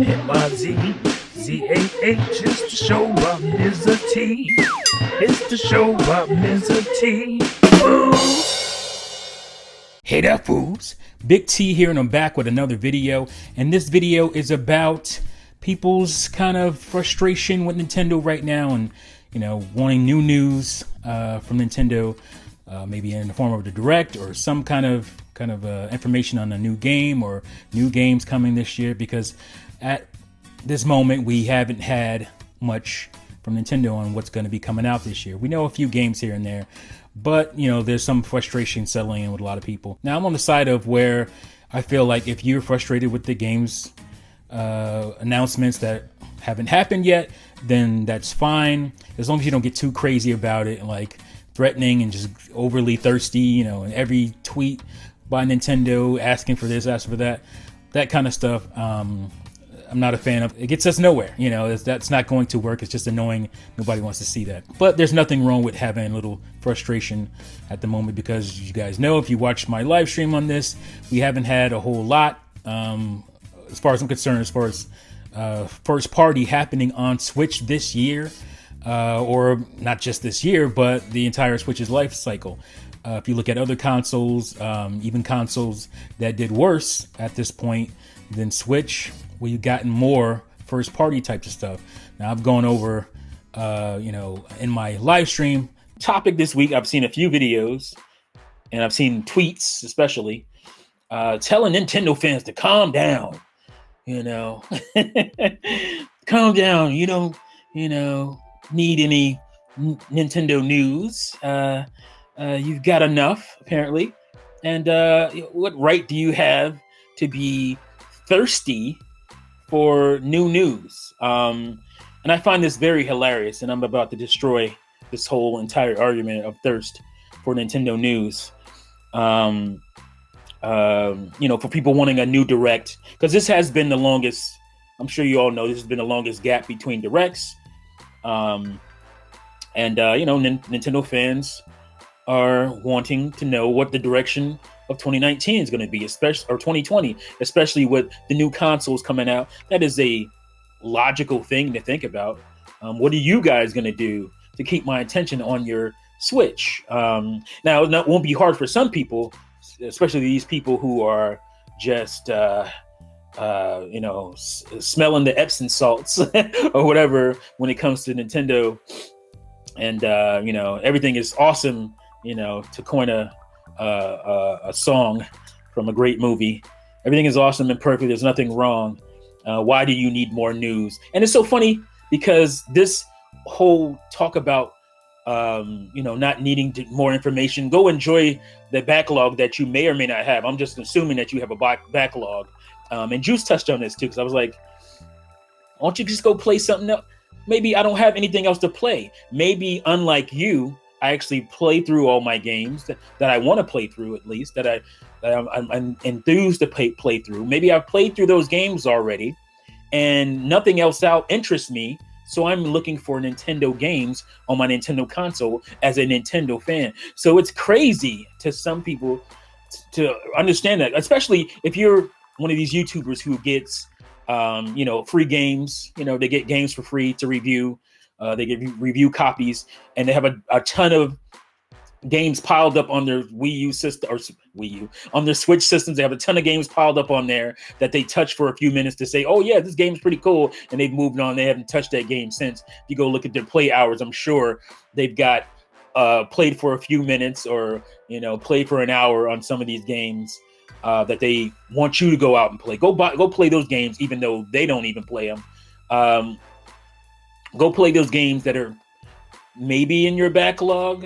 Mizzah, it's the show about Mizzah Tee. It's the show about Mizzah Tee. Hey there, fools. Big T here, and I'm back with another video. And this video is about people's kind of frustration with Nintendo right now, and wanting new news from Nintendo, maybe in the form of the Direct or some kind of information on a new game or new games coming this year. Because at this moment, we haven't had much from Nintendo on what's going to be coming out this year. We know a few games here and there, but there's some frustration settling in with a lot of people. Now, I'm on the side of where I feel like if you're frustrated with the game's announcements that haven't happened yet, then that's fine, as long as you don't get too crazy about it and like threatening and just overly thirsty, and every tweet by Nintendo asking for this, asking for that kind of stuff. I'm not a fan of. It gets us nowhere. That's not going to work. It's just annoying. Nobody wants to see that. But there's nothing wrong with having a little frustration at the moment, because you guys know, if you watch my live stream on this, we haven't had a whole lot, as far as I'm concerned, as far as first party happening on Switch this year, or not just this year, but the entire Switch's life cycle. If you look at other consoles, even consoles that did worse at this point than Switch, we've gotten more first party types of stuff. Now, I've gone over, in my live stream topic this week, I've seen a few videos and I've seen tweets, especially, telling Nintendo fans to calm down, calm down. You don't, need any Nintendo news. You've got enough, apparently. And what right do you have to be thirsty for new news? And I find this very hilarious, and I'm about to destroy this whole entire argument of thirst for Nintendo news. For people wanting a new Direct, because this has been the longest, I'm sure you all know, this has been the longest gap between Directs. Nintendo fans are wanting to know what the direction of 2019 is going to be, especially, or 2020, especially with the new consoles coming out. That is a logical thing to think about. What are you guys going to do to keep my attention on your Switch? Now, it won't be hard for some people, especially these people who are just, smelling the Epsom salts or whatever when it comes to Nintendo. And, everything is awesome, to coin a song from a great movie. Everything is awesome and perfect. There's nothing wrong. Why do you need more news? And it's so funny, because this whole talk about, not needing more information, go enjoy the backlog that you may or may not have. I'm just assuming that you have a backlog. And Juice touched on this too, because I was like, why don't you just go play something else? Maybe I don't have anything else to play. Maybe, unlike you, I actually play through all my games that I want to play through, at least, that I'm enthused to play through. Maybe I've played through those games already and nothing else out interests me. So I'm looking for Nintendo games on my Nintendo console as a Nintendo fan. So it's crazy to some people to understand that, especially if you're one of these YouTubers who gets free games. They get games for free to review. They get review copies, and they have a ton of games piled up on their Wii U system, or Wii U, on their Switch systems. They have a ton of games piled up on there that they touch for a few minutes to say, oh yeah, this game's pretty cool. And they've moved on. They haven't touched that game since. If you go look at their play hours, I'm sure they've got played for a few minutes, or, played for an hour on some of these games. That they want you to go out and play. Go play those games, even though they don't even play them. Go play those games that are maybe in your backlog.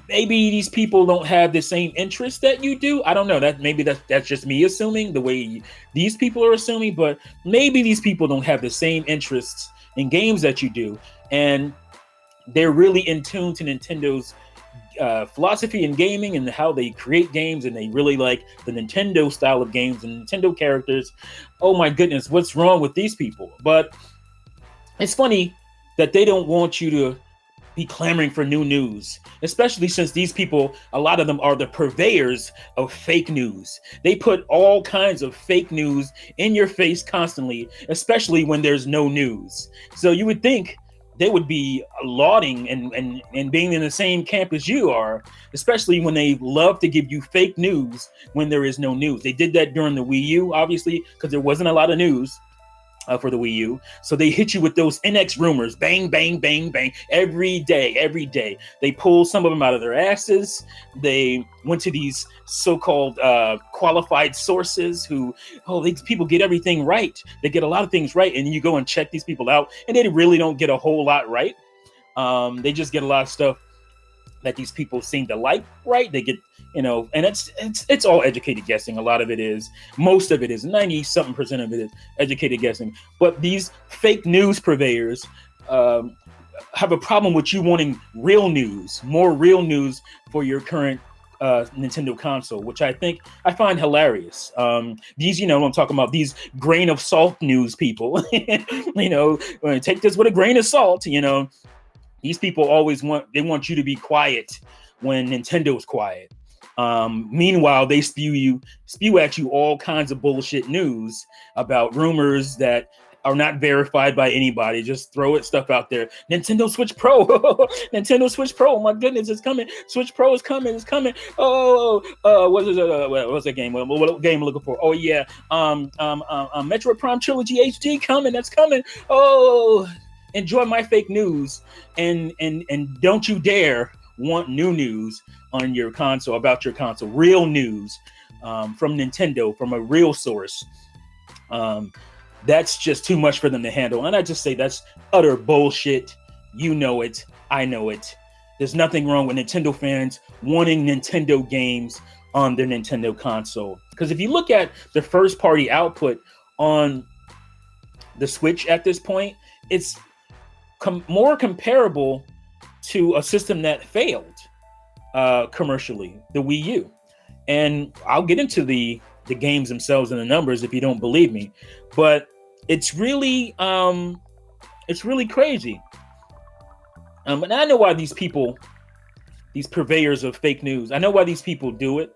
Maybe these people don't have the same interest that you do. I don't know. That's just me assuming, the way these people are assuming. But maybe these people don't have the same interests in games that you do, and they're really in tune to Nintendo's philosophy in gaming and how they create games, and they really like the Nintendo style of games and Nintendo characters. Oh my goodness, what's wrong with these people? But it's funny that they don't want you to be clamoring for new news, especially since these people, a lot of them are the purveyors of fake news. They put all kinds of fake news in your face constantly, especially when there's no news. So you would think they would be lauding and being in the same camp as you are, especially when they love to give you fake news when there is no news. They did that during the Wii U, obviously, because there wasn't a lot of news for the Wii U. So they hit you with those NX rumors, bang, bang, bang, bang, every day, every day. They pulled some of them out of their asses. They went to these so-called qualified sources who, these people get everything right. They get a lot of things right. And you go and check these people out, and they really don't get a whole lot right. They just get a lot of stuff that these people seem to like, right? They get, and it's all educated guessing. A lot of it is, most of it is, 90-something% of it is educated guessing. But these fake news purveyors have a problem with you wanting real news, more real news for your current Nintendo console, which I find hilarious. These, what I'm talking about, these grain of salt news people, take this with a grain of salt, These people always want you to be quiet when Nintendo's quiet. Meanwhile, they spew at you all kinds of bullshit news about rumors that are not verified by anybody. Just throw stuff out there. Nintendo Switch Pro, Nintendo Switch Pro. My goodness, it's coming. Switch Pro is coming. It's coming. What's that game? What game I'm looking for? Oh yeah, Metroid Prime Trilogy HD coming. That's coming. Oh, enjoy my fake news, and don't you dare want new news on your console, about your console, real news from Nintendo, from a real source. That's just too much for them to handle. And I just say that's utter bullshit. You know it. I know it. There's nothing wrong with Nintendo fans wanting Nintendo games on their Nintendo console. Because if you look at the first party output on the Switch at this point, it's more comparable to a system that failed commercially, the Wii U. And I'll get into the games themselves and the numbers if you don't believe me, but it's really crazy. And I know why these people, these purveyors of fake news, I know why these people do it,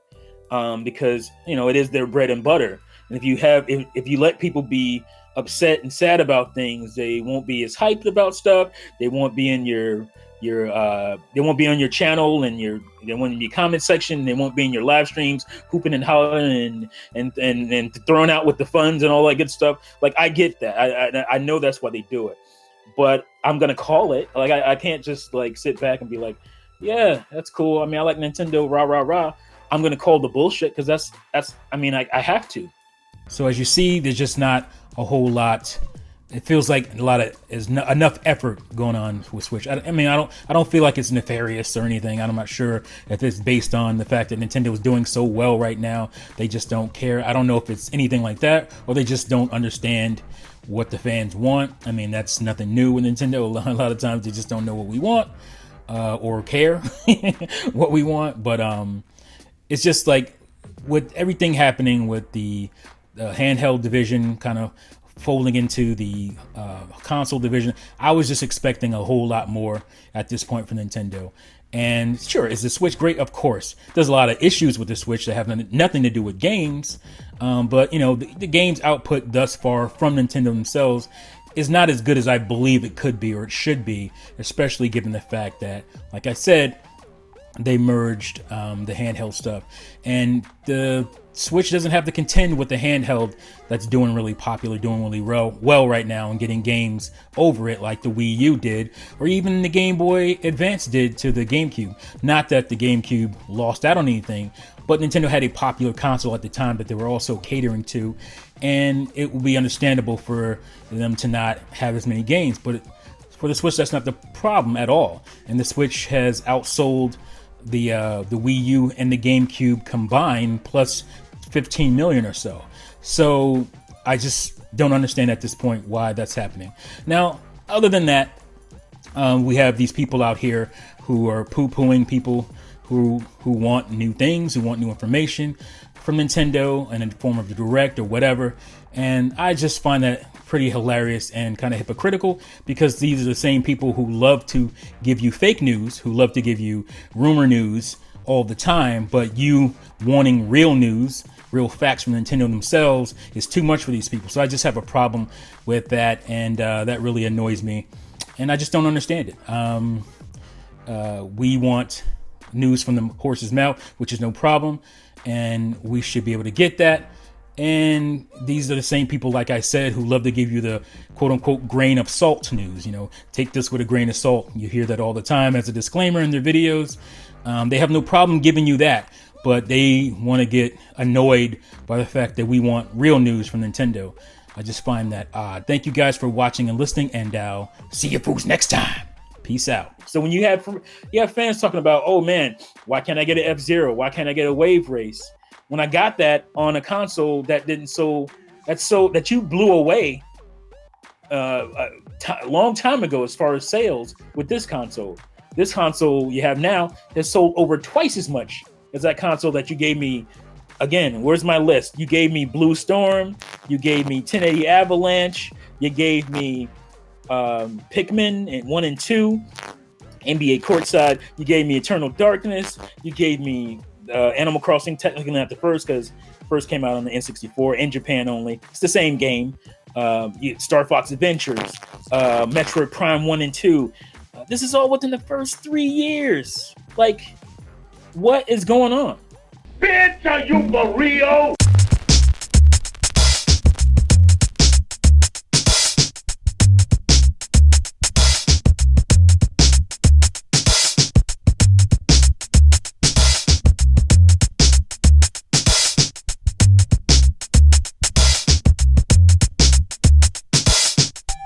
because it is their bread and butter. And if you let people be upset and sad about things, they won't be as hyped about stuff. They won't be in your they won't be on your channel and they won't be in your comment section. They won't be in your live streams hooping and hollering and throwing out with the funds and all that good stuff. Like, I get that. I know that's why they do it, but I'm gonna call it. Like, I can't just like sit back and be like, yeah, that's cool. I mean, I like Nintendo, rah rah rah. I'm gonna call the bullshit because that's. I mean, I have to. So as you see, there's just not a whole lot. It feels like enough effort going on with Switch. I don't feel like it's nefarious or anything. I'm not sure if it's based on the fact that Nintendo is doing so well right now. They just don't care. I don't know if it's anything like that, or they just don't understand what the fans want. I mean, that's nothing new with Nintendo. A lot of times they just don't know what we want or care what we want. But it's just like with everything happening with the handheld division kind of folding into the console division, I was just expecting a whole lot more at this point from Nintendo. And sure, is the Switch great? Of course. There's a lot of issues with the Switch that have nothing to do with games. But, the games output thus far from Nintendo themselves is not as good as I believe it could be or it should be, especially given the fact that, like I said, they merged the handheld stuff. And the Switch doesn't have to contend with the handheld that's doing really popular, doing really well right now, and getting games over it like the Wii U did, or even the Game Boy Advance did to the GameCube. Not that the GameCube lost out on anything, but Nintendo had a popular console at the time that they were also catering to, and it would be understandable for them to not have as many games. But for the Switch, that's not the problem at all. And the Switch has outsold the Wii U and the GameCube combined, plus 15 million or so. So I just don't understand at this point why that's happening. Now, other than that, we have these people out here who are poo-pooing people who want new things, who want new information, from Nintendo in the form of the Direct or whatever. And I just find that pretty hilarious and kind of hypocritical, because these are the same people who love to give you fake news, who love to give you rumor news all the time, but you wanting real news, real facts from Nintendo themselves is too much for these people. So I just have a problem with that, and that really annoys me, and I just don't understand it. We want news from the horse's mouth, which is no problem, and we should be able to get that. And these are the same people, like I said, who love to give you the quote unquote grain of salt news. You know, take this with a grain of salt. You hear that all the time as a disclaimer in their videos. They have no problem giving you that, but they want to get annoyed by the fact that we want real news from Nintendo. I just find that odd. Thank you guys for watching and listening, and I'll see you fools next time. Peace out. So when you have fans talking about, oh man, why can't I get an F-Zero? Why can't I get a Wave Race? When I got that on a console that that you blew away a long time ago as far as sales with this console. This console you have now has sold over twice as much as that console that you gave me. Again, where's my list? You gave me Blue Storm, you gave me 1080 Avalanche, you gave me Pikmin and 1 and 2, NBA Courtside, you gave me Eternal Darkness, you gave me Animal Crossing, technically not the first, because first came out on the N64 in Japan only. It's the same game. Star Fox Adventures, Metroid Prime 1 and 2. This is all within the first 3 years. Like, what is going on? Bitch, are you for real?